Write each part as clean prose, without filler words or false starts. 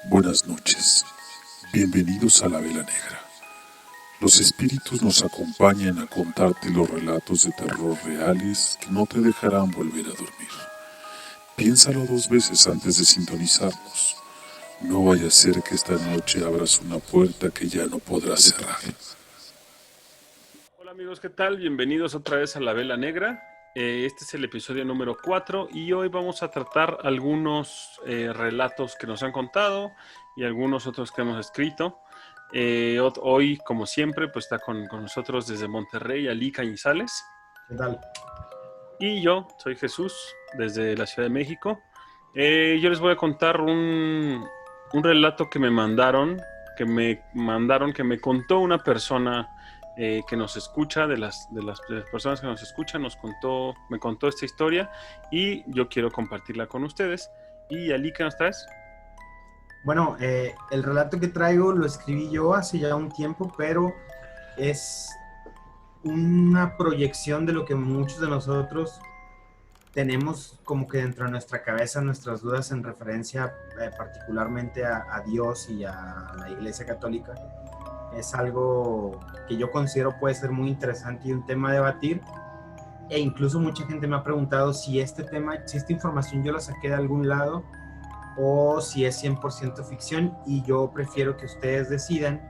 Buenas noches, bienvenidos a la Vela Negra. Los espíritus nos acompañan a contarte los relatos de terror reales que no te dejarán volver a dormir. Piénsalo 2 veces antes de sintonizarnos. No vaya a ser que esta noche abras una puerta que ya no podrás cerrar. Hola amigos, ¿qué tal? Bienvenidos otra vez a La Vela Negra. Este es el episodio número 4 y hoy vamos a tratar algunos relatos que nos han contado y algunos otros que hemos escrito. Hoy, como siempre, pues está con nosotros desde Monterrey, Ali Cañizales. ¿Qué tal? Y yo, soy Jesús, desde la Ciudad de México. Yo les voy a contar un relato que me mandaron, que me contó una persona que nos escucha, de las personas que nos escuchan, me contó esta historia y yo quiero compartirla con ustedes. Y Ali, ¿qué nos traes? Bueno, el relato que traigo lo escribí yo hace ya un tiempo, pero es una proyección de lo que muchos de nosotros tenemos como que dentro de nuestra cabeza, nuestras dudas en referencia particularmente a Dios y a la Iglesia Católica. Es algo que yo considero puede ser muy interesante y un tema a debatir. E incluso mucha gente me ha preguntado si esta información yo la saqué de algún lado o si es 100% ficción, y yo prefiero que ustedes decidan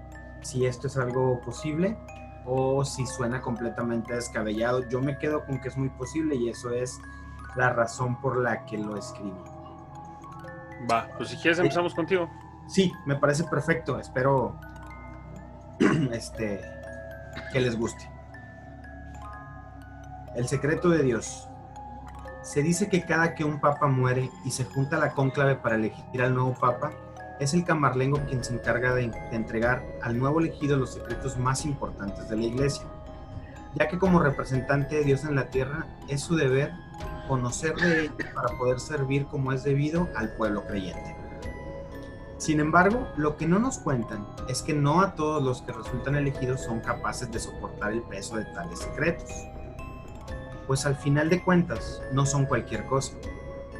si esto es algo posible o si suena completamente descabellado. Yo me quedo con que es muy posible y eso es la razón por la que lo escribí. Va, pues si quieres empezamos contigo. Sí, me parece perfecto. Espero que les guste. El secreto de Dios. Se dice que cada que un papa muere y se junta la cónclave para elegir al nuevo papa, es el camarlengo quien se encarga de entregar al nuevo elegido los secretos más importantes de la Iglesia, ya que como representante de Dios en la tierra es su deber conocer de ello para poder servir como es debido al pueblo creyente. Sin embargo, lo que no nos cuentan es que no a todos los que resultan elegidos son capaces de soportar el peso de tales secretos, pues al final de cuentas no son cualquier cosa.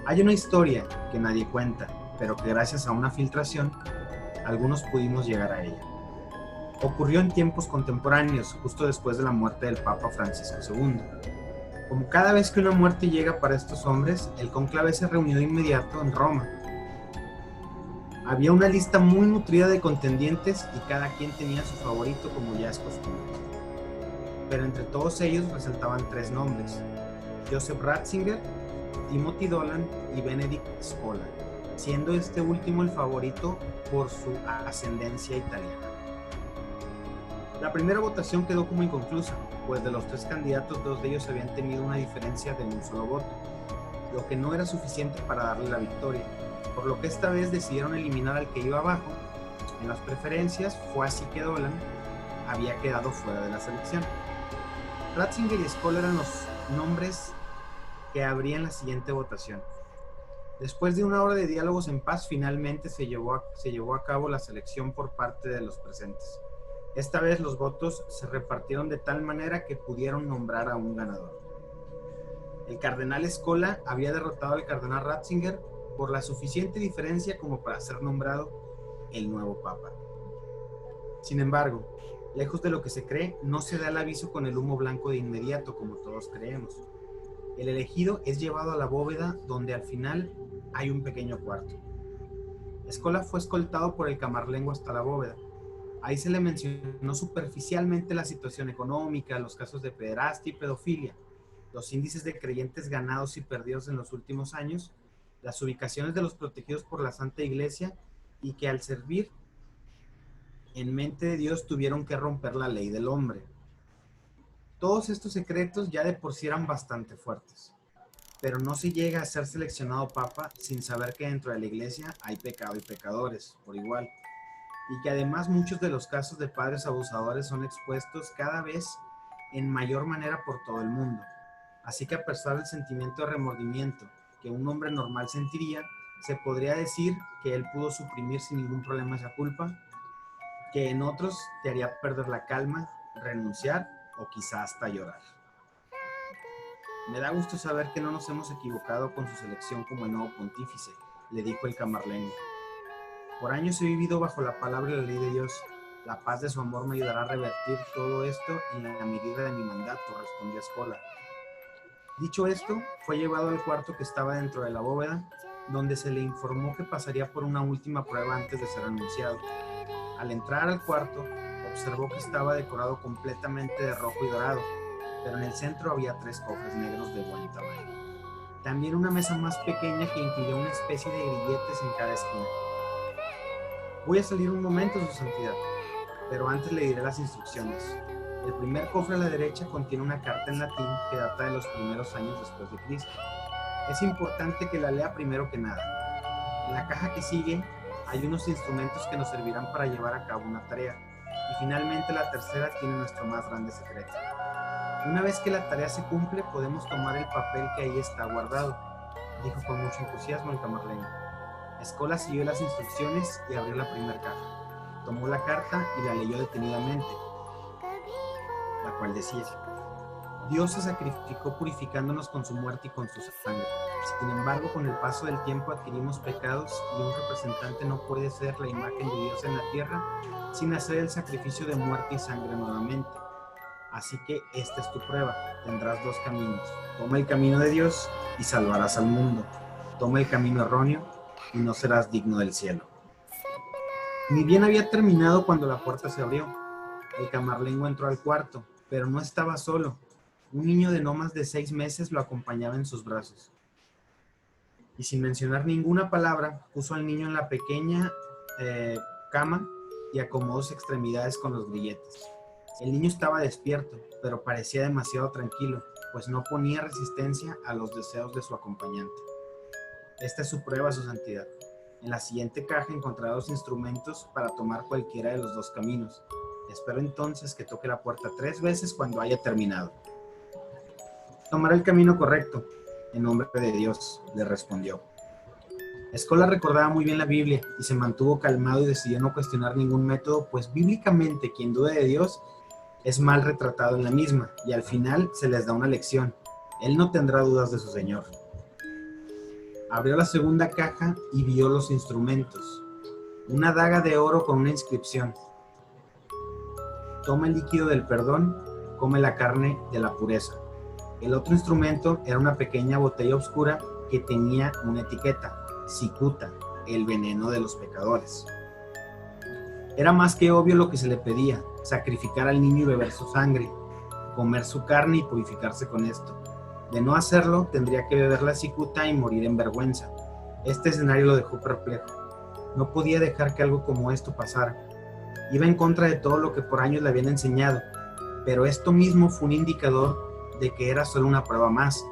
Hay una historia que nadie cuenta, pero que gracias a una filtración, algunos pudimos llegar a ella. Ocurrió en tiempos contemporáneos, justo después de la muerte del Papa Francisco II. Como cada vez que una muerte llega para estos hombres, el cónclave se reunió de inmediato en Roma. Había una lista muy nutrida de contendientes y cada quien tenía su favorito, como ya es costumbre. Pero entre todos ellos resaltaban 3 nombres: Joseph Ratzinger, Timothy Dolan y Benedict Scola, siendo este último el favorito por su ascendencia italiana. La primera votación quedó como inconclusa, pues de los 3 candidatos, 2 de ellos habían tenido una diferencia de un solo voto, lo que no era suficiente para darle la victoria, por lo que esta vez decidieron eliminar al que iba abajo. En las preferencias fue así que Dolan había quedado fuera de la selección. Ratzinger y Scola eran los nombres que abrían la siguiente votación. Después de una hora de diálogos en paz, finalmente se llevó a cabo la selección por parte de los presentes. Esta vez los votos se repartieron de tal manera que pudieron nombrar a un ganador. El cardenal Scola había derrotado al cardenal Ratzinger por la suficiente diferencia como para ser nombrado el nuevo papa. Sin embargo, lejos de lo que se cree, no se da el aviso con el humo blanco de inmediato, como todos creemos. El elegido es llevado a la bóveda, donde al final hay un pequeño cuarto. Scola fue escoltado por el camarlengo hasta la bóveda. Ahí se le mencionó superficialmente la situación económica, los casos de pederastia y pedofilia, los índices de creyentes ganados y perdidos en los últimos años, las ubicaciones de los protegidos por la Santa Iglesia y que al servir en mente de Dios tuvieron que romper la ley del hombre. Todos estos secretos ya de por sí eran bastante fuertes, pero no se llega a ser seleccionado papa sin saber que dentro de la Iglesia hay pecado y pecadores por igual, y que además muchos de los casos de padres abusadores son expuestos cada vez en mayor manera por todo el mundo. Así que a pesar del sentimiento de remordimiento que un hombre normal sentiría, se podría decir que él pudo suprimir sin ningún problema esa culpa, que en otros te haría perder la calma, renunciar o quizá hasta llorar. Me da gusto saber que no nos hemos equivocado con su selección como el nuevo pontífice, le dijo el camarlengo. Por años he vivido bajo la palabra y la ley de Dios. La paz de su amor me ayudará a revertir todo esto en la medida de mi mandato, respondió Escola. Dicho esto, fue llevado al cuarto que estaba dentro de la bóveda, donde se le informó que pasaría por una última prueba antes de ser anunciado. Al entrar al cuarto, observó que estaba decorado completamente de rojo y dorado, pero en el centro había 3 cofres negros de buen tamaño. También una mesa más pequeña que incluía una especie de grilletes en cada esquina. Voy a salir un momento, su santidad, pero antes le diré las instrucciones. El primer cofre a la derecha contiene una carta en latín que data de los primeros años después de Cristo. Es importante que la lea primero que nada. En la caja que sigue hay unos instrumentos que nos servirán para llevar a cabo una tarea. Y finalmente la tercera tiene nuestro más grande secreto. Una vez que la tarea se cumple, podemos tomar el papel que ahí está guardado, dijo con mucho entusiasmo el camarlengo. Escola siguió las instrucciones y abrió la primera caja. Tomó la carta y la leyó detenidamente, la cual decía: Dios se sacrificó purificándonos con su muerte y con su sangre. Sin embargo, con el paso del tiempo adquirimos pecados y un representante no puede ser la imagen de Dios en la tierra sin hacer el sacrificio de muerte y sangre nuevamente. Así que esta es tu prueba. Tendrás 2 caminos. Toma el camino de Dios y salvarás al mundo. Toma el camino erróneo y no serás digno del cielo. Ni bien había terminado cuando la puerta se abrió. El camarlengo entró al cuarto, pero no estaba solo. Un niño de no más de 6 meses lo acompañaba en sus brazos. Y sin mencionar ninguna palabra, puso al niño en la pequeña cama y acomodó sus extremidades con los grilletes. El niño estaba despierto, pero parecía demasiado tranquilo, pues no ponía resistencia a los deseos de su acompañante. Esta es su prueba, su santidad. En la siguiente caja encontrará 2 instrumentos para tomar cualquiera de los 2 caminos. Espero entonces que toque la puerta 3 veces cuando haya terminado. Tomará el camino correcto, en nombre de Dios, le respondió. Escola recordaba muy bien la Biblia y se mantuvo calmado y decidió no cuestionar ningún método, pues bíblicamente quien duda de Dios es mal retratado en la misma, y al final se les da una lección. Él no tendrá dudas de su Señor. Abrió la segunda caja y vio los instrumentos. Una daga de oro con una inscripción: Toma el líquido del perdón, come la carne de la pureza. El otro instrumento era una pequeña botella oscura que tenía una etiqueta: cicuta, el veneno de los pecadores. Era más que obvio lo que se le pedía: sacrificar al niño y beber su sangre, comer su carne y purificarse con esto. De no hacerlo, tendría que beber la cicuta y morir en vergüenza. Este escenario lo dejó perplejo. No podía dejar que algo como esto pasara. Iba en contra de todo lo que por años le habían enseñado, pero esto mismo fue un indicador de que era solo una prueba más,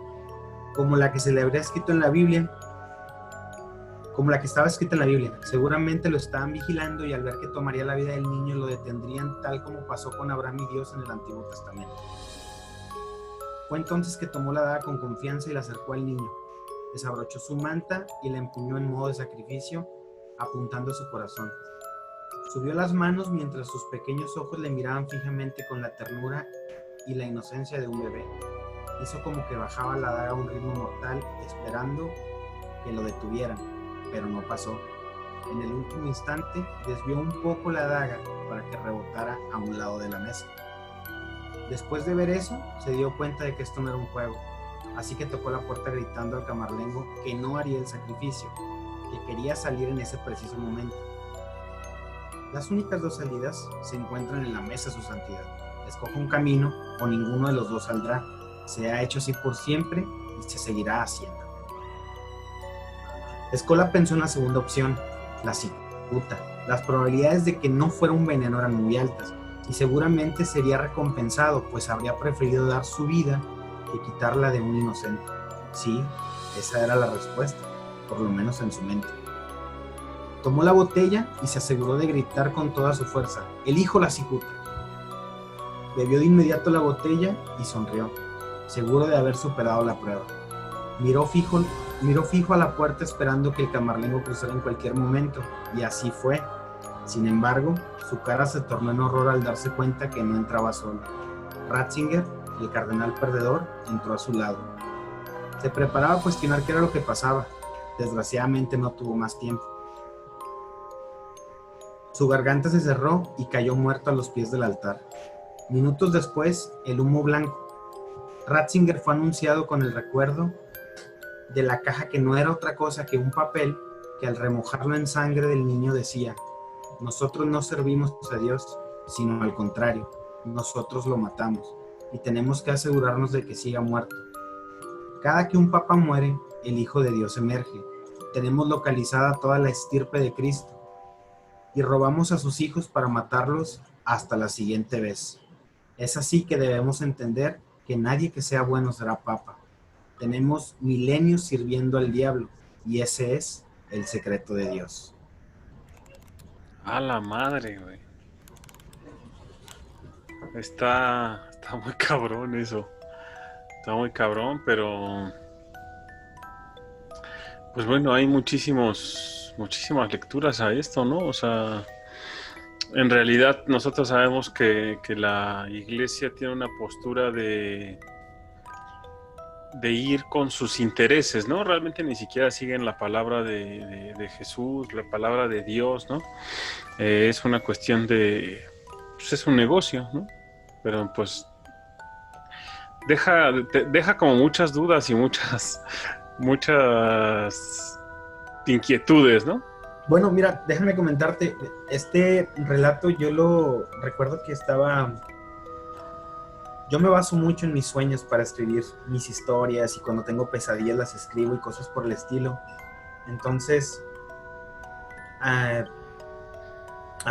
como la que se le habría escrito en la Biblia, como la que estaba escrita en la Biblia. Seguramente lo estaban vigilando y al ver que tomaría la vida del niño lo detendrían, tal como pasó con Abraham y Dios en el Antiguo Testamento. Fue entonces que tomó la daga con confianza y la acercó al niño. Desabrochó su manta y la empuñó en modo de sacrificio, apuntando a su corazón. Subió las manos mientras sus pequeños ojos le miraban fijamente con la ternura y la inocencia de un bebé. Hizo como que bajaba la daga a un ritmo mortal, esperando que lo detuvieran, pero no pasó. En el último instante, desvió un poco la daga para que rebotara a un lado de la mesa. Después de ver eso, se dio cuenta de que esto no era un juego, así que tocó la puerta gritando al camarlengo que no haría el sacrificio, que quería salir en ese preciso momento. Las únicas 2 salidas se encuentran en la mesa, su santidad. Escoja un camino o ninguno de los 2 saldrá. Se ha hecho así por siempre y se seguirá haciendo. Escola pensó en la segunda opción, la cicuta. Las probabilidades de que no fuera un veneno eran muy altas y seguramente sería recompensado, pues habría preferido dar su vida que quitarla de un inocente. Sí, esa era la respuesta, por lo menos en su mente. Tomó la botella y se aseguró de gritar con toda su fuerza: «Elijo la cicuta». Bebió de inmediato la botella y sonrió, seguro de haber superado la prueba. Miró fijo a la puerta esperando que el camarlengo cruzara en cualquier momento, y así fue. Sin embargo, su cara se tornó en horror al darse cuenta que no entraba solo. Ratzinger, el cardenal perdedor, entró a su lado. Se preparaba a cuestionar qué era lo que pasaba. Desgraciadamente no tuvo más tiempo. Su garganta se cerró y cayó muerto a los pies del altar. Minutos después, el humo blanco. Ratzinger fue anunciado con el recuerdo de la caja, que no era otra cosa que un papel que al remojarlo en sangre del niño decía: nosotros no servimos a Dios, sino al contrario, nosotros lo matamos y tenemos que asegurarnos de que siga muerto. Cada que un papa muere, el Hijo de Dios emerge. Tenemos localizada toda la estirpe de Cristo y robamos a sus hijos para matarlos hasta la siguiente vez. Es así que debemos entender que nadie que sea bueno será papa. Tenemos milenios sirviendo al diablo y ese es el secreto de Dios. A la madre, güey. Está muy cabrón eso. Está muy cabrón, pero pues bueno, hay muchísimas lecturas a esto, ¿no? O sea, en realidad nosotros sabemos que la iglesia tiene una postura de ir con sus intereses, ¿no? Realmente ni siquiera siguen la palabra de Jesús, la palabra de Dios, ¿no? Es una cuestión de, pues es un negocio, ¿no? Pero pues deja como muchas dudas y muchas inquietudes, ¿no? Bueno, mira, déjame comentarte, este relato yo lo recuerdo que yo me baso mucho en mis sueños para escribir mis historias, y cuando tengo pesadillas las escribo y cosas por el estilo. Entonces, a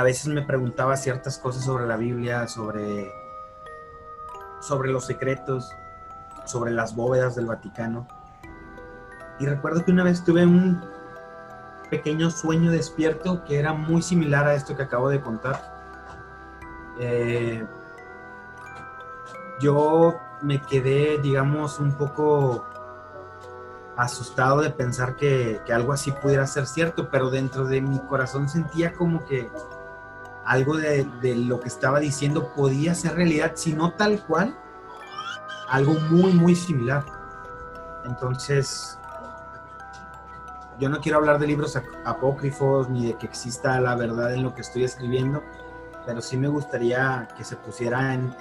veces me preguntaba ciertas cosas sobre la Biblia, sobre los secretos, sobre las bóvedas del Vaticano. Y recuerdo que una vez tuve un pequeño sueño despierto que era muy similar a esto que acabo de contar. Yo me quedé, digamos, un poco asustado de pensar que algo así pudiera ser cierto, pero dentro de mi corazón sentía como que algo de lo que estaba diciendo podía ser realidad, si no tal cual, algo muy, muy similar. Entonces, yo no quiero hablar de libros apócrifos ni de que exista la verdad en lo que estoy escribiendo, pero sí me gustaría que se pusiera en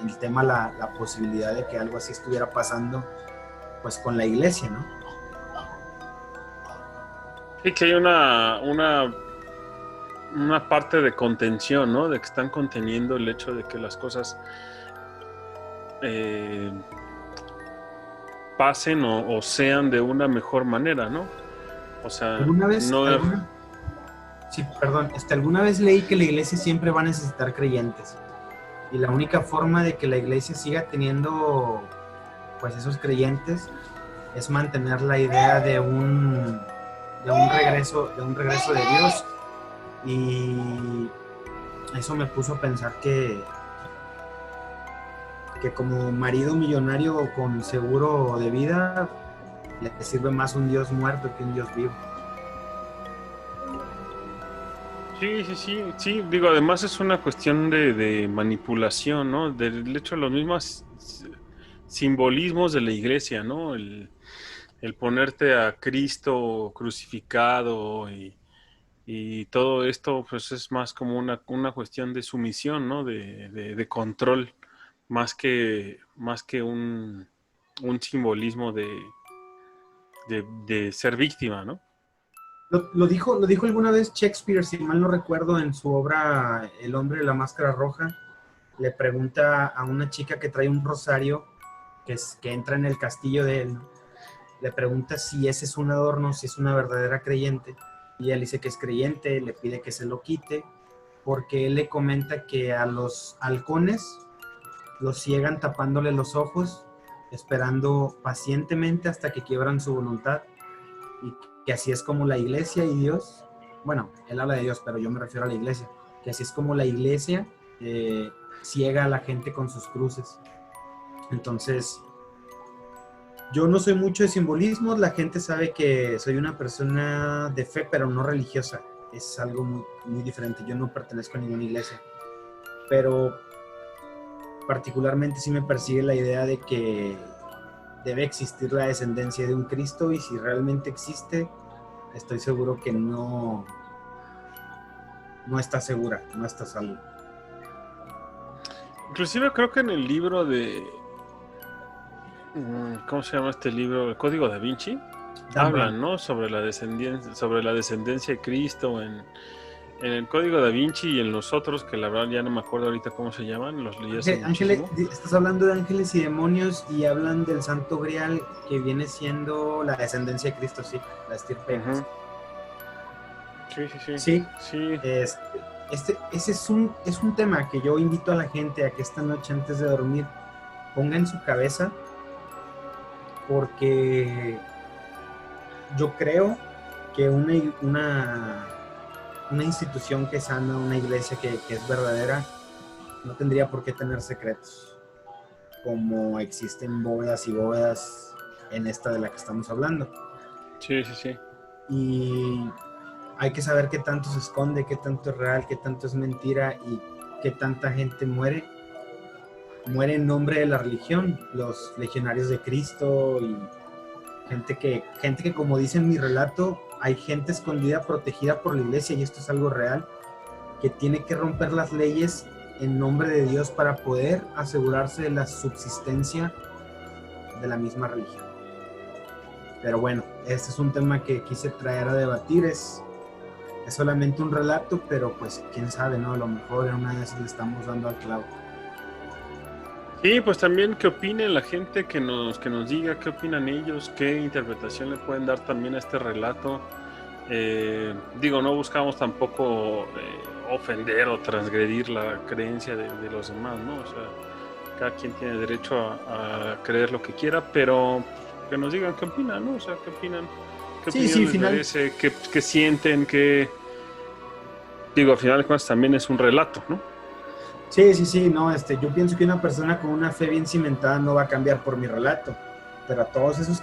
el tema la posibilidad de que algo así estuviera pasando, pues con la iglesia, ¿no? Sí, que hay una parte de contención, ¿no? De que están conteniendo el hecho de que las cosas pasen o sean de una mejor manera, ¿no? O sea, ¿Alguna vez leí que la iglesia siempre va a necesitar creyentes? Y la única forma de que la iglesia siga teniendo, pues, esos creyentes es mantener la idea de un regreso de Dios. Y eso me puso a pensar que como marido millonario con seguro de vida, le sirve más un Dios muerto que un Dios vivo. Sí, digo, además es una cuestión de manipulación, ¿no? Del hecho, los mismos simbolismos de la iglesia, ¿no? El ponerte a Cristo crucificado y todo esto, pues es más como una cuestión de sumisión, ¿no? De control, más que un simbolismo de ser víctima, ¿no? Lo dijo alguna vez Shakespeare, si mal no recuerdo, en su obra El hombre de la máscara roja. Le pregunta a una chica que trae un rosario que entra en el castillo de él, ¿no? Le pregunta si ese es un adorno, si es una verdadera creyente, y ella le dice que es creyente. Le pide que se lo quite porque él le comenta que a los halcones los ciegan tapándole los ojos, esperando pacientemente hasta que quiebran su voluntad, y que así es como la iglesia y Dios, bueno, él habla de Dios, pero yo me refiero a la iglesia, que así es como la iglesia ciega a la gente con sus cruces. Entonces, yo no soy mucho de simbolismos, la gente sabe que soy una persona de fe, pero no religiosa, es algo muy, muy diferente. Yo no pertenezco a ninguna iglesia, pero particularmente sí me persigue la idea de que debe existir la descendencia de un Cristo, y si realmente existe, estoy seguro que no no está segura, no está salva. Inclusive creo que en el libro de... ¿Cómo se llama este libro? El Código Da Vinci. Dan Hablan, Brown. ¿no? Sobre la descendencia de Cristo en el Código Da Vinci y en los otros, que la verdad ya no me acuerdo ahorita cómo se llaman, los leí hace Ángeles, muchísimo. estás hablando de ángeles y demonios y hablan del Santo Grial, que viene siendo la descendencia de Cristo, sí, la estirpe. Ujú. Sí, sí, sí. Sí, Sí. ese es un tema que yo invito a la gente a que esta noche antes de dormir ponga en su cabeza, porque yo creo que una institución que sana, una iglesia que es verdadera, no tendría por qué tener secretos, como existen bóvedas y bóvedas en esta de la que estamos hablando. Sí, sí, sí. Y hay que saber qué tanto se esconde, qué tanto es real, qué tanto es mentira y qué tanta gente muere en nombre de la religión, los legionarios de Cristo y gente que como dice en mi relato, hay gente escondida, protegida por la iglesia, y esto es algo real, que tiene que romper las leyes en nombre de Dios para poder asegurarse de la subsistencia de la misma religión. Pero bueno, este es un tema que quise traer a debatir, es solamente un relato, pero pues quién sabe, ¿no? A lo mejor en una de esas le estamos dando al clavo. Sí, pues también qué opine la gente, que nos diga qué opinan ellos, qué interpretación le pueden dar también a este relato. Digo, no buscamos tampoco ofender o transgredir la creencia de los demás, ¿no? O sea, cada quien tiene derecho a creer lo que quiera, pero que nos digan qué opinan, ¿no? O sea, qué opinan, qué Sí, opinión sí, les merece, qué sienten, qué... Digo, al final de cuentas también es un relato, ¿no? Sí, no, yo pienso que una persona con una fe bien cimentada no va a cambiar por mi relato, pero a todos esos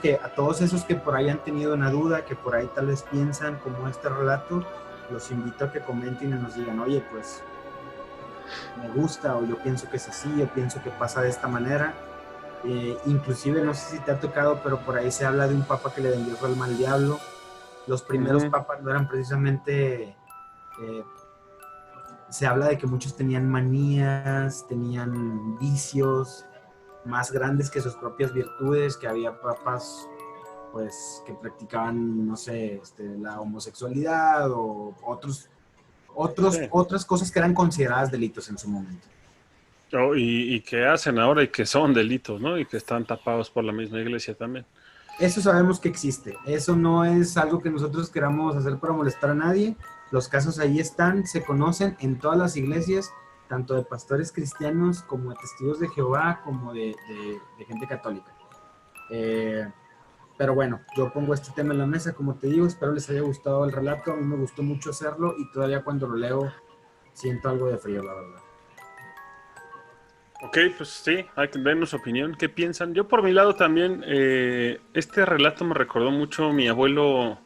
que por ahí han tenido una duda, que por ahí tal vez piensan como este relato, los invito a que comenten y nos digan, oye, pues me gusta, o yo pienso que es así, yo pienso que pasa de esta manera. Inclusive no sé si te ha tocado, pero por ahí se habla de un papa que le vendió su alma al diablo. Los primeros papas no eran precisamente... se habla de que muchos tenían manías, tenían vicios más grandes que sus propias virtudes, que había papas pues que practicaban, no sé, la homosexualidad o Sí. otras cosas que eran consideradas delitos en su momento. Oh, y que hacen ahora y que son delitos, ¿no? Y que están tapados por la misma iglesia también. Eso sabemos que existe. Eso no es algo que nosotros queramos hacer para molestar a nadie. Los casos ahí están, se conocen en todas las iglesias, tanto de pastores cristianos como de testigos de Jehová, como de gente católica. Pero bueno, yo pongo este tema en la mesa, como te digo, espero les haya gustado el relato. A mí me gustó mucho hacerlo y todavía cuando lo leo siento algo de frío, la verdad. Ok, pues sí, hay que darnos opinión. ¿Qué piensan? Yo por mi lado también, este relato me recordó mucho a mi abuelo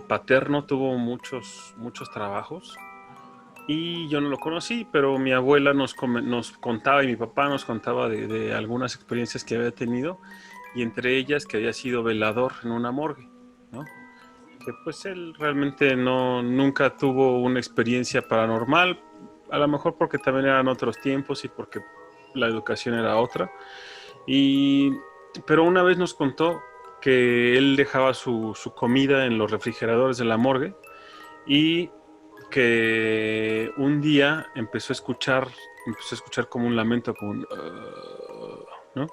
paterno, tuvo muchos trabajos y yo no lo conocí, pero mi abuela nos contaba y mi papá nos contaba de algunas experiencias que había tenido, y entre ellas que había sido velador en una morgue, ¿no? Que pues él realmente nunca tuvo una experiencia paranormal, a lo mejor porque también eran otros tiempos y porque la educación era otra. Pero una vez nos contó que él dejaba su comida en los refrigeradores de la morgue y que un día empezó a escuchar como un lamento, como un... ¿no?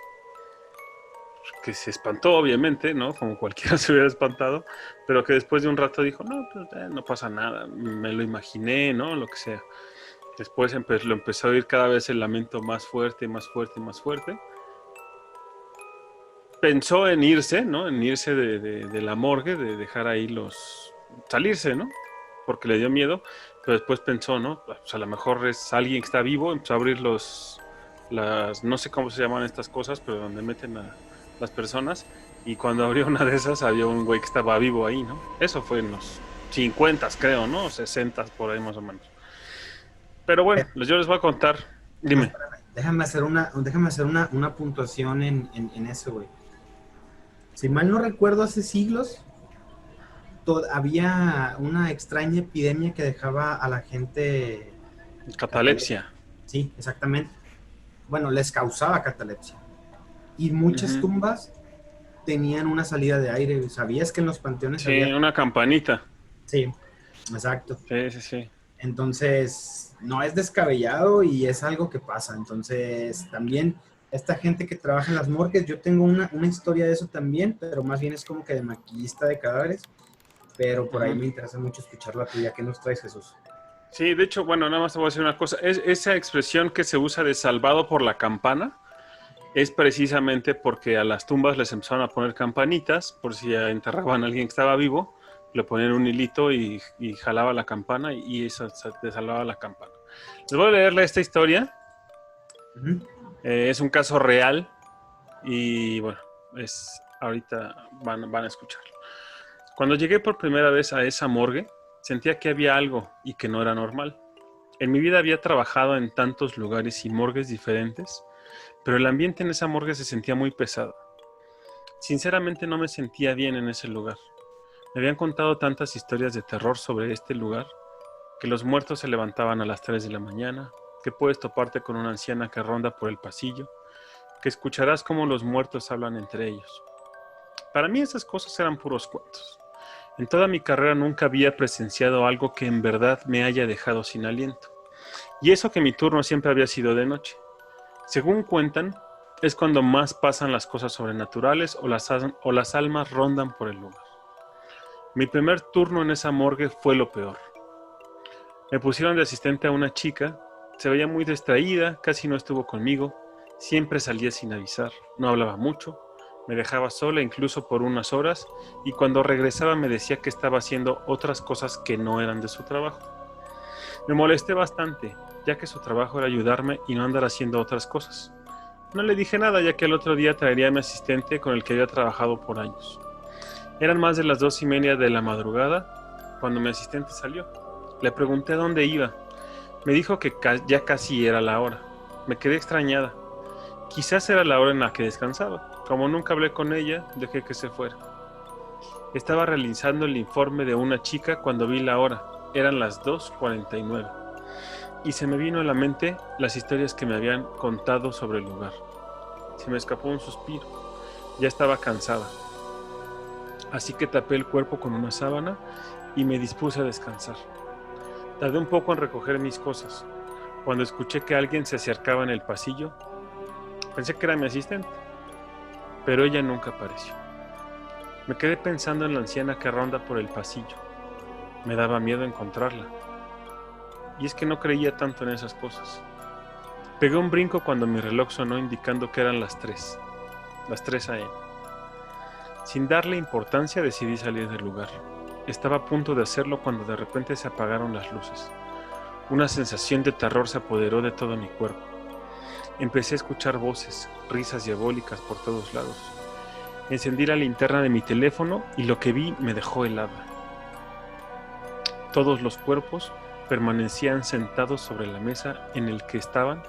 Que se espantó, obviamente, ¿no? Como cualquiera se hubiera espantado, pero que después de un rato dijo, no, pues, no pasa nada, me lo imaginé, ¿no? Lo que sea. Después lo empezó a oír cada vez el lamento más fuerte, más fuerte, más fuerte. Pensó en irse, ¿no? En irse de la morgue, de dejar ahí salirse, ¿no? Porque le dio miedo, pero después pensó, ¿no? Pues a lo mejor es alguien que está vivo, empezó a abrir no sé cómo se llaman estas cosas, pero donde meten a las personas, y cuando abrió una de esas había un güey que estaba vivo ahí, ¿no? Eso fue en los 50, creo, ¿no? 60 por ahí más o menos. Pero bueno, yo les voy a contar. Dime. Déjame hacer una puntuación en eso, güey. Si mal no recuerdo, hace siglos había una extraña epidemia que dejaba a la gente catalepsia. Catalepsia. Sí, exactamente. Bueno, les causaba catalepsia. Y muchas Ujú. tumbas tenían una salida de aire. ¿Sabías que en los panteones Sí, había? una campanita. Sí, exacto. Sí, sí, sí. Entonces, no es descabellado y es algo que pasa. Entonces, también esta gente que trabaja en las morgues, yo tengo una historia de eso también, pero más bien es como que de maquillista de cadáveres. Pero por ahí Ujú. me interesa mucho escuchar la tuya. ¿Qué nos traes, Jesús? Sí, de hecho, bueno, nada más te voy a decir una cosa. Esa expresión que se usa de salvado por la campana es precisamente porque a las tumbas les empezaron a poner campanitas por si enterraban a alguien que estaba vivo, le ponían un hilito y jalaba la campana y eso te salvaba la campana. Les voy a leerle esta historia. Ujú. Es un caso real y bueno, ahorita van a escucharlo. Cuando llegué por primera vez a esa morgue, sentía que había algo y que no era normal. En mi vida había trabajado en tantos lugares y morgues diferentes, pero el ambiente en esa morgue se sentía muy pesado. Sinceramente no me sentía bien en ese lugar. Me habían contado tantas historias de terror sobre este lugar, que los muertos se levantaban a las 3 de la mañana, que puedes toparte con una anciana que ronda por el pasillo, que escucharás cómo los muertos hablan entre ellos. Para mí esas cosas eran puros cuentos. En toda mi carrera nunca había presenciado algo que en verdad me haya dejado sin aliento. Y eso que mi turno siempre había sido de noche. Según cuentan, es cuando más pasan las cosas sobrenaturales o las almas rondan por el lugar. Mi primer turno en esa morgue fue lo peor. Me pusieron de asistente a una chica, se veía muy distraída, casi no estuvo conmigo, siempre salía sin avisar, no hablaba mucho, me dejaba sola incluso por unas horas y cuando regresaba me decía que estaba haciendo otras cosas que no eran de su trabajo. Me molesté bastante, ya que su trabajo era ayudarme y no andar haciendo otras cosas. No le dije nada, ya que al otro día traería a mi asistente con el que había trabajado por años. Eran más de las 2:30 de la madrugada cuando mi asistente salió. Le pregunté a dónde iba. Me dijo que ya casi era la hora. Me quedé extrañada. Quizás era la hora en la que descansaba. Como nunca hablé con ella, dejé que se fuera. Estaba realizando el informe de una chica cuando vi la hora. Eran las 2:49. Y se me vino a la mente las historias que me habían contado sobre el lugar. Se me escapó un suspiro. Ya estaba cansada. Así que tapé el cuerpo con una sábana y me dispuse a descansar. Tardé un poco en recoger mis cosas. Cuando escuché que alguien se acercaba en el pasillo, pensé que era mi asistente, pero ella nunca apareció. Me quedé pensando en la anciana que ronda por el pasillo. Me daba miedo encontrarla. Y es que no creía tanto en esas cosas. Pegué un brinco cuando mi reloj sonó indicando que eran las 3 a.m. Sin darle importancia decidí salir del lugar. Estaba a punto de hacerlo cuando de repente se apagaron las luces. Una sensación de terror se apoderó de todo mi cuerpo. Empecé a escuchar voces, risas diabólicas por todos lados. Encendí la linterna de mi teléfono y lo que vi me dejó helada. Todos los cuerpos permanecían sentados sobre la mesa en el que estaban.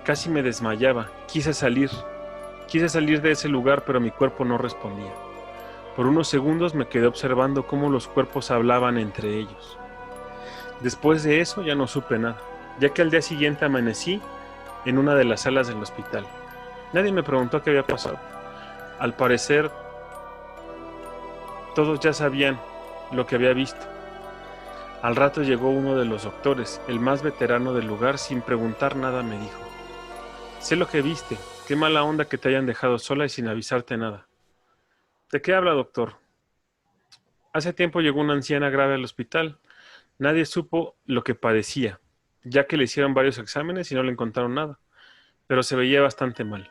Casi me desmayaba. Quise salir de ese lugar, pero mi cuerpo no respondía. Por unos segundos me quedé observando cómo los cuerpos hablaban entre ellos. Después de eso ya no supe nada, ya que al día siguiente amanecí en una de las salas del hospital. Nadie me preguntó qué había pasado. Al parecer, todos ya sabían lo que había visto. Al rato llegó uno de los doctores, el más veterano del lugar, sin preguntar nada me dijo: sé lo que viste, qué mala onda que te hayan dejado sola y sin avisarte nada. ¿De qué habla, doctor? Hace tiempo llegó una anciana grave al hospital. Nadie supo lo que padecía, ya que le hicieron varios exámenes y no le encontraron nada, pero se veía bastante mal.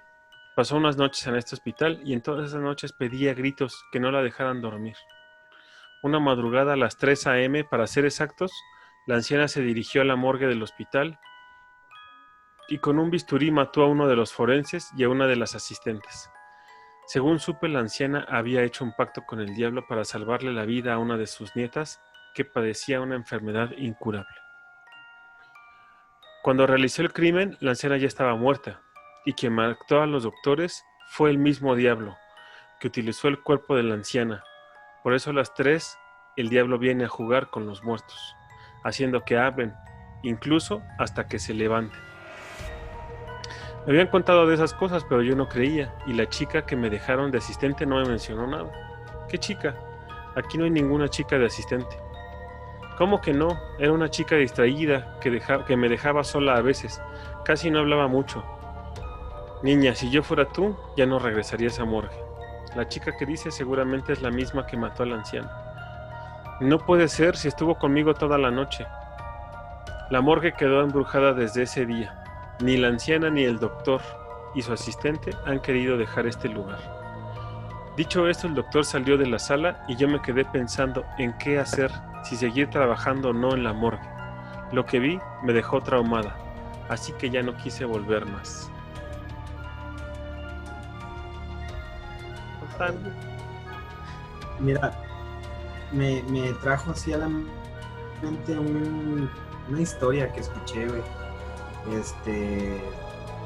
Pasó unas noches en este hospital y en todas esas noches pedía a gritos que no la dejaran dormir. Una madrugada a las 3 a.m., para ser exactos, la anciana se dirigió a la morgue del hospital y con un bisturí mató a uno de los forenses y a una de las asistentes. Según supe, la anciana había hecho un pacto con el diablo para salvarle la vida a una de sus nietas que padecía una enfermedad incurable. Cuando realizó el crimen, la anciana ya estaba muerta, y quien mató a los doctores fue el mismo diablo, que utilizó el cuerpo de la anciana Por eso a las 3 el diablo viene a jugar con los muertos, haciendo que hablen, incluso hasta que se levanten. Me habían contado de esas cosas, pero yo no creía, y la chica que me dejaron de asistente no me mencionó nada. ¿Qué chica? Aquí no hay ninguna chica de asistente. ¿Cómo que no? Era una chica distraída que me dejaba sola a veces. Casi no hablaba mucho. Niña, si yo fuera tú, ya no regresaría a esa morgue. La chica que dice seguramente es la misma que mató al anciano. No puede ser si estuvo conmigo toda la noche. La morgue quedó embrujada desde ese día. Ni la anciana ni el doctor y su asistente han querido dejar este lugar. Dicho esto, el doctor salió de la sala y yo me quedé pensando en qué hacer, si seguir trabajando o no en la morgue. Lo que vi me dejó traumada, así que ya no quise volver más. Mira, me trajo así a la mente una historia que escuché, güey.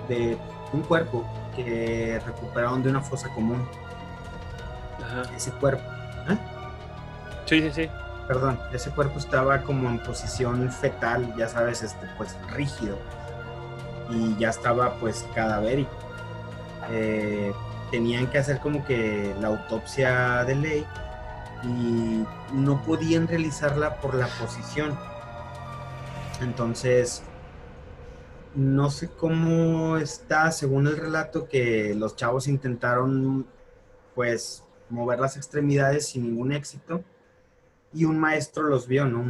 De un cuerpo que recuperaron de una fosa común. Ajá. Ese cuerpo, ¿eh? Sí. Perdón, ese cuerpo estaba como en posición fetal, ya sabes, pues rígido, y ya estaba pues cadavérico. Tenían que hacer como que la autopsia de ley y no podían realizarla por la posición. Entonces, no sé cómo está, según el relato, que los chavos intentaron pues mover las extremidades sin ningún éxito, y un maestro los vio, ¿no? Un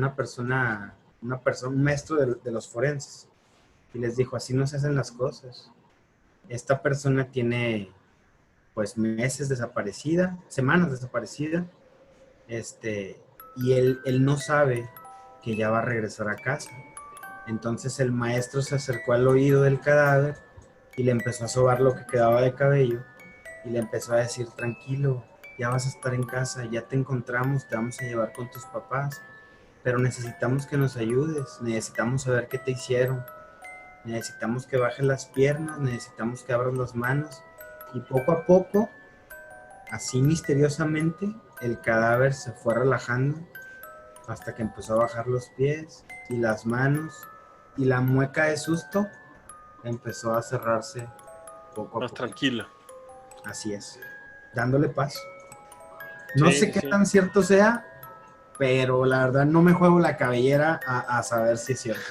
maestro de los forenses, y les dijo, así no se hacen las cosas. Esta persona tiene pues meses desaparecida, semanas desaparecida, y él no sabe que ya va a regresar a casa. Entonces el maestro se acercó al oído del cadáver y le empezó a sobar lo que quedaba de cabello y le empezó a decir, tranquilo, ya vas a estar en casa, ya te encontramos, te vamos a llevar con tus papás, pero necesitamos que nos ayudes, necesitamos saber qué te hicieron, necesitamos que bajes las piernas, necesitamos que abras las manos. Y poco a poco, así misteriosamente, el cadáver se fue relajando hasta que empezó a bajar los pies y las manos, y la mueca de susto empezó a cerrarse poco a Más poco. tranquilo. Así es, dándole paz. No sé qué sí. tan cierto sea, pero la verdad no me juego la cabellera a saber si es cierto.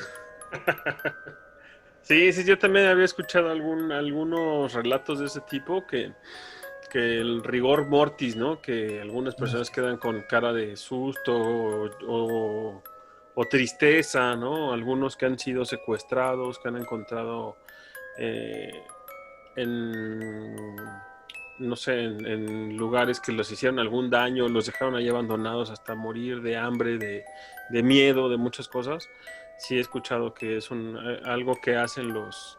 Sí, yo también había escuchado algunos relatos de ese tipo que el rigor mortis, ¿no? Que algunas personas quedan con cara de susto o tristeza, ¿no? Algunos que han sido secuestrados, que han encontrado en, no sé, en lugares que los hicieron algún daño, los dejaron ahí abandonados hasta morir de hambre, de miedo, de muchas cosas. Sí he escuchado que es algo que hacen las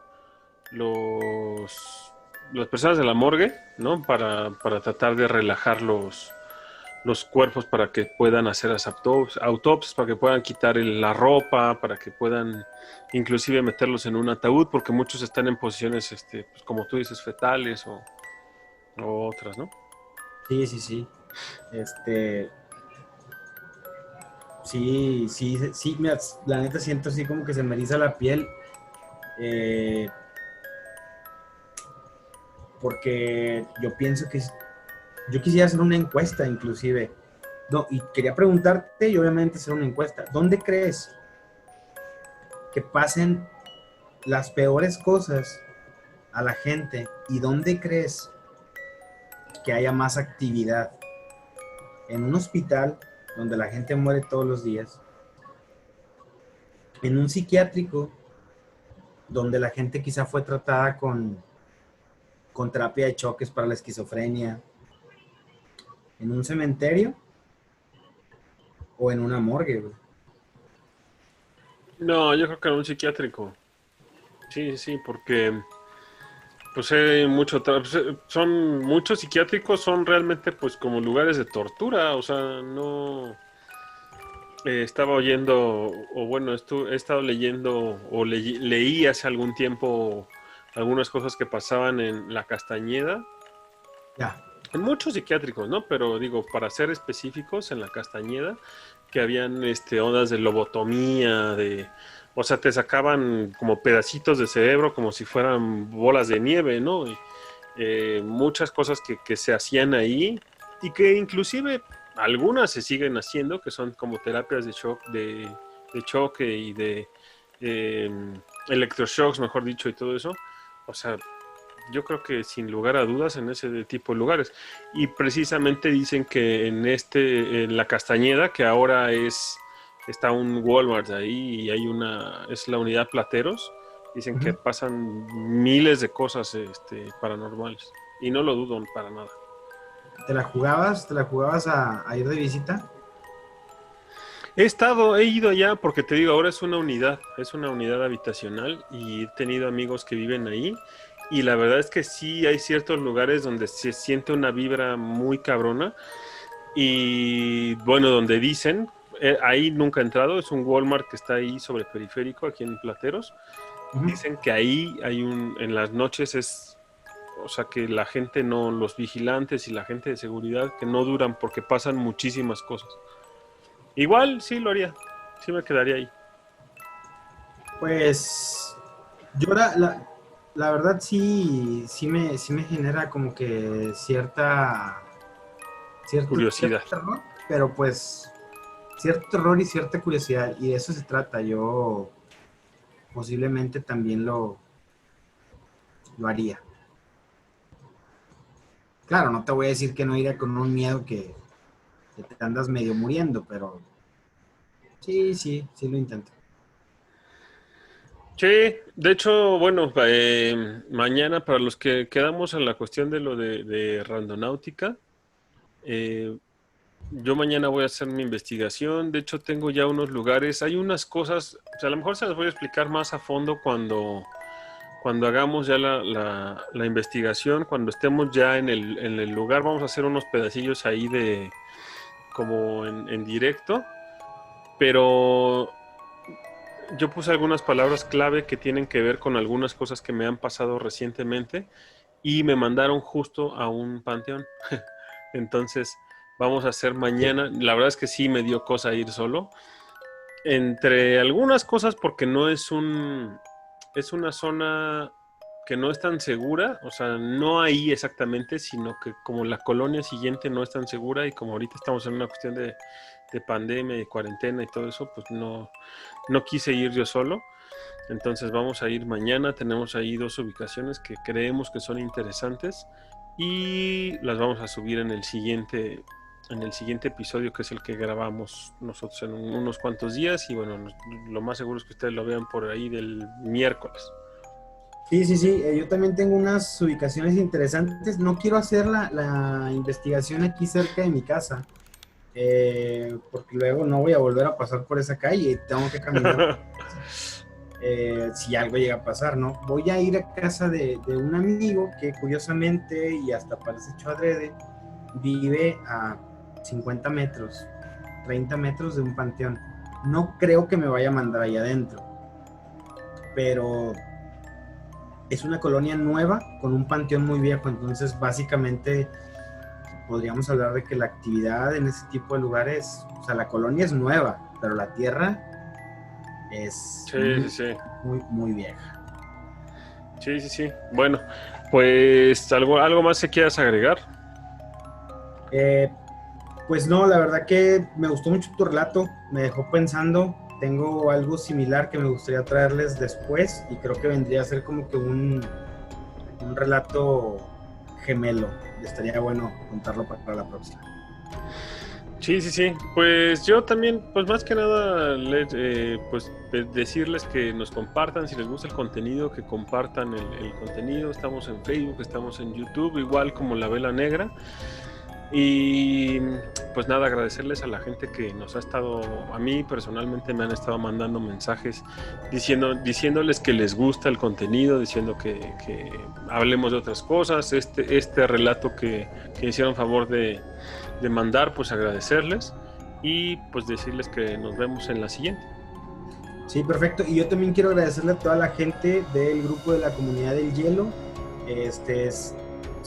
personas de la morgue, ¿no? Para tratar de relajar los cuerpos, para que puedan hacer las autopsias, para que puedan quitar la ropa, para que puedan inclusive meterlos en un ataúd, porque muchos están en posiciones, pues como tú dices, fetales o otras, ¿no? Sí. Sí, mira, la neta siento así como que se me eriza la piel, porque yo quisiera hacer una encuesta inclusive, no, y quería preguntarte y obviamente hacer una encuesta. ¿Dónde crees que pasen las peores cosas a la gente y dónde crees que haya más actividad? ¿En un hospital donde la gente muere todos los días? ¿En un psiquiátrico donde la gente quizá fue tratada con terapia de choques para la esquizofrenia? ¿En un cementerio o en una morgue, güey? No, yo creo que en un psiquiátrico. Sí, porque pues hay son muchos psiquiátricos, son realmente pues como lugares de tortura, o sea, no. Estaba oyendo, o bueno, he estado leyendo o leí hace algún tiempo algunas cosas que pasaban en La Castañeda, Ya. En muchos psiquiátricos, ¿no? Pero digo, para ser específicos, en la Castañeda, que habían ondas de lobotomía, o sea, te sacaban como pedacitos de cerebro como si fueran bolas de nieve, ¿no? Y, muchas cosas que se hacían ahí y que inclusive algunas se siguen haciendo, que son como terapias de shock, de choque y de eh, electroshocks, mejor dicho, y todo eso. O sea, yo creo que sin lugar a dudas en ese tipo de lugares. Y precisamente dicen que en la Castañeda, que ahora está un Walmart ahí y es la unidad Plateros, dicen que pasan miles de cosas paranormales. Y no lo dudo para nada. ¿Te la jugabas? ¿Te la jugabas a ir de visita? He ido allá porque te digo, ahora es una unidad habitacional y he tenido amigos que viven ahí y la verdad es que sí hay ciertos lugares donde se siente una vibra muy cabrona y bueno, donde dicen, ahí nunca he entrado, es un Walmart que está ahí sobre Periférico, aquí en Plateros, dicen que ahí en las noches o sea que la gente no, los vigilantes y la gente de seguridad que no duran porque pasan muchísimas cosas. Igual sí lo haría, sí me quedaría ahí. Pues yo la verdad sí me genera como que Curiosidad. cierto terror, pero pues cierto terror y cierta curiosidad, y de eso se trata. Yo posiblemente también lo haría. Claro, no te voy a decir que no iría con un miedo que te andas medio muriendo, pero sí lo intento. Sí, de hecho, bueno, mañana para los que quedamos en la cuestión de lo de randonáutica, yo mañana voy a hacer mi investigación. De hecho, tengo ya unos lugares, hay unas cosas, o sea, a lo mejor se las voy a explicar más a fondo cuando hagamos ya la investigación, cuando estemos ya en el lugar, vamos a hacer unos pedacillos ahí como en directo, pero yo puse algunas palabras clave que tienen que ver con algunas cosas que me han pasado recientemente y me mandaron justo a un panteón. Entonces, vamos a hacer mañana. La verdad es que sí me dio cosa ir solo. Entre algunas cosas porque es una zona que no es tan segura, o sea, no ahí exactamente, sino que como la colonia siguiente no es tan segura y como ahorita estamos en una cuestión de pandemia y cuarentena y todo eso, pues no quise ir yo solo. Entonces vamos a ir mañana, tenemos ahí 2 ubicaciones que creemos que son interesantes y las vamos a subir en el siguiente episodio, que es el que grabamos nosotros en unos cuantos días, y bueno, lo más seguro es que ustedes lo vean por ahí del miércoles. Sí, yo también tengo unas ubicaciones interesantes. No quiero hacer la investigación aquí cerca de mi casa, porque luego no voy a volver a pasar por esa calle y tengo que caminar. Si algo llega a pasar, ¿no? Voy a ir a casa de un amigo que curiosamente, y hasta parece hecho adrede, vive a 50 metros, 30 metros de un panteón. No creo que me vaya a mandar ahí adentro, pero es una colonia nueva con un panteón muy viejo, entonces básicamente podríamos hablar de que la actividad en ese tipo de lugares, o sea, la colonia es nueva, pero la tierra es muy vieja. Sí. Bueno, pues algo más que quieras agregar. Pues no, la verdad que me gustó mucho tu relato, me dejó pensando. Tengo algo similar que me gustaría traerles después y creo que vendría a ser como que un relato gemelo. Estaría bueno contarlo para la próxima. Sí. Pues yo también, pues más que nada, pues decirles que nos compartan, si les gusta el contenido, que compartan el contenido. Estamos en Facebook, estamos en YouTube, igual como La Vela Negra. Y pues nada, agradecerles a la gente que nos ha estado, a mí personalmente me han estado mandando mensajes diciéndoles que les gusta el contenido, diciendo que hablemos de otras cosas. Este relato que hicieron favor de mandar, pues agradecerles y pues decirles que nos vemos en la siguiente. Sí, perfecto. Y yo también quiero agradecerle a toda la gente del grupo de la Comunidad del Hielo.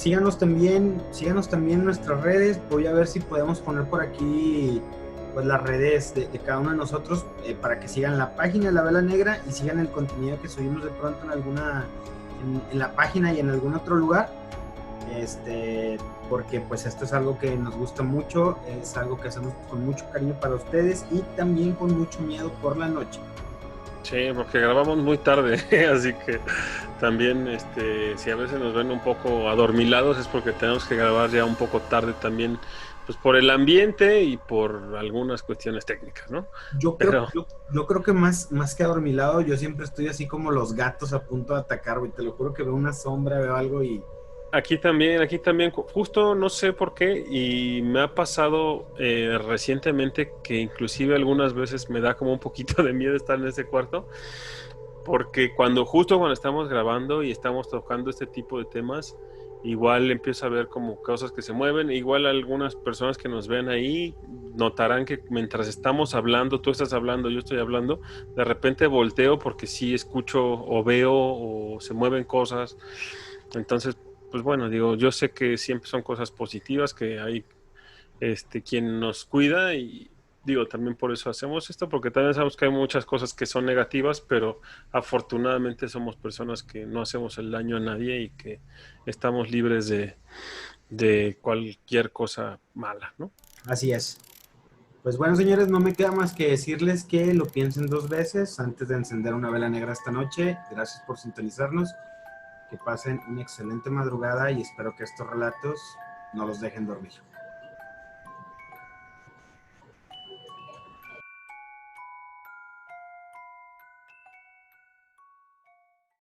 síganos también en nuestras redes. Voy a ver si podemos poner por aquí pues las redes de cada uno de nosotros para que sigan la página de La Vela Negra y sigan el contenido que subimos de pronto en la página y en algún otro lugar. Porque pues esto es algo que nos gusta mucho, es algo que hacemos con mucho cariño para ustedes y también con mucho miedo por la noche. Sí, porque grabamos muy tarde, así que también si a veces nos ven un poco adormilados es porque tenemos que grabar ya un poco tarde también, pues por el ambiente y por algunas cuestiones técnicas, ¿no? Yo creo que más que adormilado, yo siempre estoy así como los gatos a punto de atacar, güey. Te lo juro que veo una sombra, veo algo y... Aquí también, justo no sé por qué, y me ha pasado recientemente que inclusive algunas veces me da como un poquito de miedo estar en ese cuarto, porque justo cuando estamos grabando y estamos tocando este tipo de temas, igual empiezo a ver como cosas que se mueven, igual algunas personas que nos ven ahí notarán que mientras estamos hablando, tú estás hablando, yo estoy hablando, de repente volteo porque sí escucho o veo o se mueven cosas, entonces pues bueno, digo, yo sé que siempre son cosas positivas, que hay quien nos cuida y digo, también por eso hacemos esto, porque también sabemos que hay muchas cosas que son negativas, pero afortunadamente somos personas que no hacemos el daño a nadie y que estamos libres de cualquier cosa mala, ¿no? Así es. Pues bueno, señores, no me queda más que decirles que lo piensen 2 veces antes de encender una vela negra esta noche. Gracias por sintonizarnos. Que pasen una excelente madrugada y espero que estos relatos no los dejen dormir.